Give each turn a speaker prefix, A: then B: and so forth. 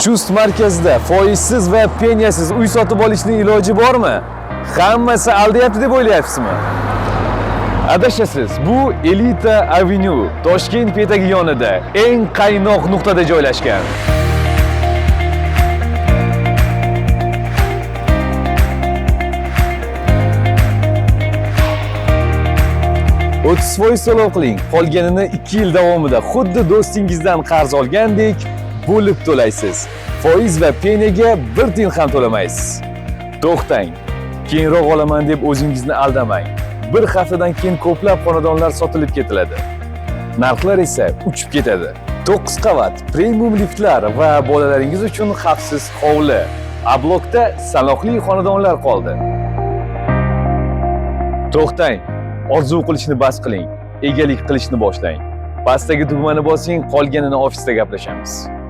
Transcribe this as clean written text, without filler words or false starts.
A: Chust markazida foizsiz va peniyasiz uy sotib olishning iloji bormi? Hammasi aldayapti deb o'ylayapsizmi? Adashasiz. Bu Elita Avenue, Toshkent petagi yonida, eng qaynoq nuqtada joylashgan. %30 to'lov qiling. Qolganini 2 yil davomida xuddi do'stingizdan qarz olgandek bo'lib to'laysiz. Foiz va peniyaga bir tiyin ham to'lamaysiz. To'xtang. Keyinroq olaman deb o'zingizni aldamang. Bir haftadan keyin ko'plab xonadonlar sotilib ketiladi. Narxlar esa uchib ketadi. 9 qavat, premium liftlar va bolalaringiz uchun xavfsiz hovli. A-blokda sanoqli xonadonlar qoldi. To'xtang. Orzu qilishni bas qiling. Egalik qilishni boshlang. Pastdagi tugmani bosing, qolganini ofisda gaplashamiz.